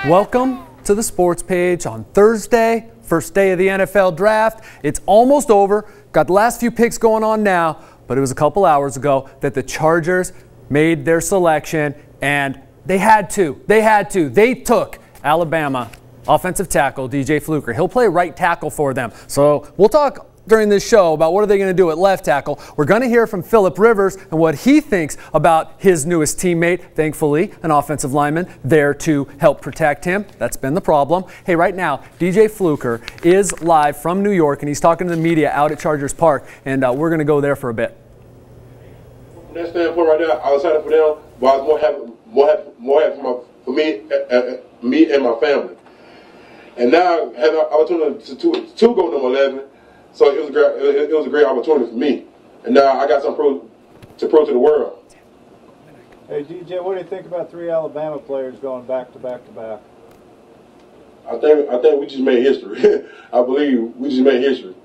Welcome to the Sports Page on Thursday, first day of the NFL Draft. It's almost over. Got the last few picks going on now, but it was a couple hours ago that the Chargers made their selection, and they had to. They took Alabama offensive tackle DJ Fluker. He'll play right tackle for them. So we'll talk during this show about what are they going to do at left tackle. We're going to hear from Philip Rivers and what he thinks about his newest teammate, thankfully, an offensive lineman there to help protect him. That's been the problem. Hey, right now, DJ Fluker is live from New York, and he's talking to the media out at Chargers Park, and we're going to go there for a bit. From that standpoint right now, I was excited for them, but I was more happy for me and my family. And now I have an opportunity to go number 11. So it was a great opportunity for me, and now I got something to prove to the world. Hey DJ, what do you think about 3 Alabama players going back to back to back? I think we just made history. I believe we just made history.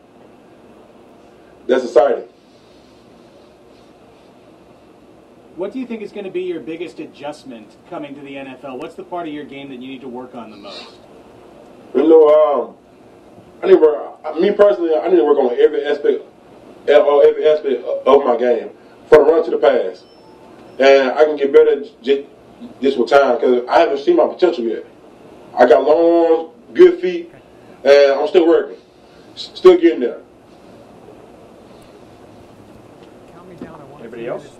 That's exciting. What do you think is going to be your biggest adjustment coming to the NFL? What's the part of your game that you need to work on the most? You know, me personally, I need to work on every aspect of my game, from the run to the pass, and I can get better just with time because I haven't seen my potential yet. I got long arms, good feet, and I'm still working, still getting there. Anybody else?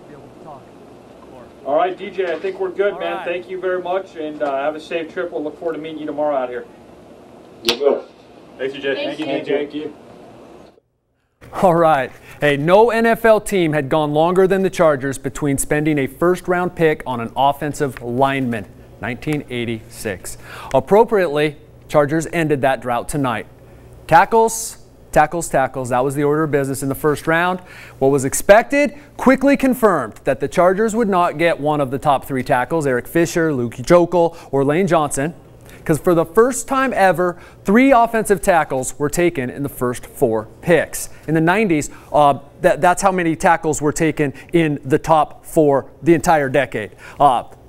All right, DJ, I think we're good, man. Thank you very much, and have a safe trip. We'll look forward to meeting you tomorrow out here. Yes, sir. Thanks, DJ. Thank you, DJ. Thank you. All right. Hey, no NFL team had gone longer than the Chargers between spending a first-round pick on an offensive lineman. 1986. Appropriately, Chargers ended that drought tonight. Tackles. That was the order of business in the first round. What was expected quickly confirmed that the Chargers would not get one of the top 3 tackles, Eric Fisher, Luke Jokel, or Lane Johnson, because for the first time ever, 3 offensive tackles were taken in the first 4 picks. In the 90s, that's how many tackles were taken in the top 4 the entire decade.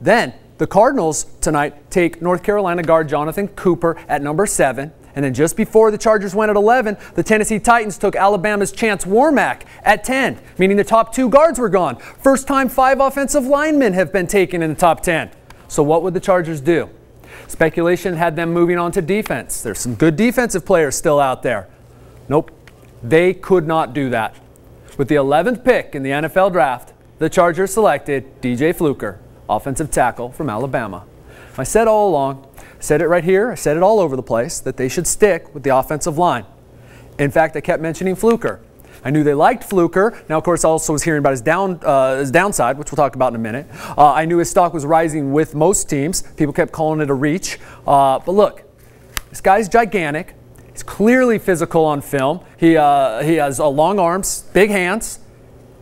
Then the Cardinals tonight take North Carolina guard Jonathan Cooper at number 7. And then just before the Chargers went at 11, the Tennessee Titans took Alabama's Chance Warmack at 10, meaning the top 2 guards were gone. First time 5 offensive linemen have been taken in the top 10. So what would the Chargers do? Speculation had them moving on to defense. There's some good defensive players still out there. Nope, they could not do that. With the 11th pick in the NFL Draft, the Chargers selected DJ Fluker, offensive tackle from Alabama. I said all along, I said it right here, I said it all over the place, that they should stick with the offensive line. In fact, I kept mentioning Fluker. I knew they liked Fluker. Now, of course, I also was hearing about his downside, which we'll talk about in a minute. I knew his stock was rising with most teams. People kept calling it a reach. But look, this guy's gigantic. He's clearly physical on film. He has long arms, big hands.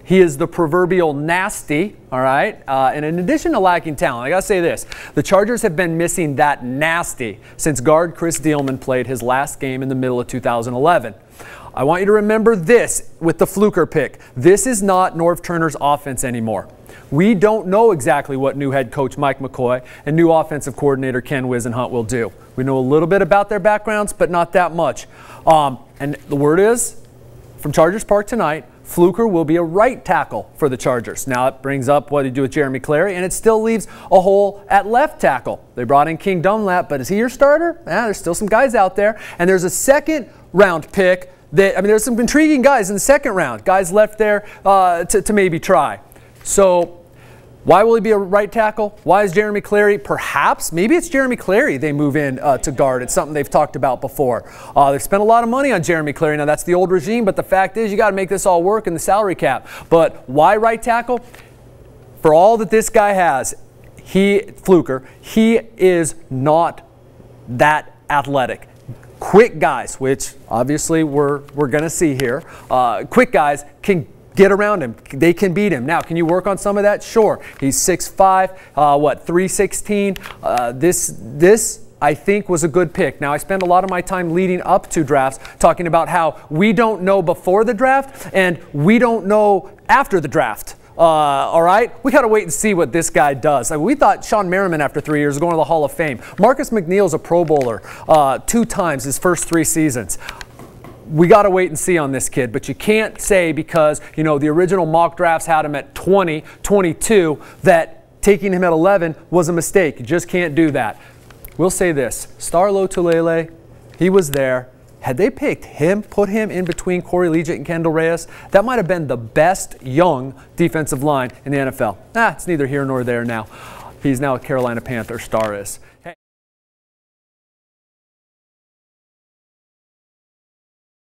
He is the proverbial nasty, all right? And in addition to lacking talent, I got to say this. The Chargers have been missing that nasty since guard Chris Dielman played his last game in the middle of 2011. I want you to remember this with the Fluker pick. This is not Norv Turner's offense anymore. We don't know exactly what new head coach Mike McCoy and new offensive coordinator Ken Wisenhunt will do. We know a little bit about their backgrounds, but not that much. And the word is, from Chargers Park tonight, Fluker will be a right tackle for the Chargers. Now it brings up what to do with Jeremy Clary, and it still leaves a hole at left tackle. They brought in King Dunlap, but is he your starter? There's still some guys out there. And there's a second-round pick. There's some intriguing guys in the second round, guys left there to maybe try. So why will he be a right tackle? Why is Jeremy Clary? Perhaps, maybe it's Jeremy Clary they move in to guard. It's something they've talked about before. They've spent a lot of money on Jeremy Clary. Now, that's the old regime, but the fact is you got to make this all work in the salary cap. But why right tackle? For all that this guy has, Fluker, he is not that athletic. Quick guys, which obviously we're going to see here, quick guys can get around him. They can beat him. Now, can you work on some of that? Sure. He's 6'5", 316. This I think was a good pick. Now, I spend a lot of my time leading up to drafts talking about how we don't know before the draft and we don't know after the draft all right? We got to wait and see what this guy does. I mean, we thought Sean Merriman, after 3 years, was going to the Hall of Fame. Marcus McNeil's a Pro Bowler 2 times his first 3 seasons. We got to wait and see on this kid, but you can't say because, you know, the original mock drafts had him at 20, 22, that taking him at 11 was a mistake. You just can't do that. We'll say this, Starlo Tulele, he was there. Had they picked him, put him in between Corey Liuget and Kendall Reyes, that might have been the best young defensive line in the NFL. It's neither here nor there now. He's now a Carolina Panther, Star is. Hey.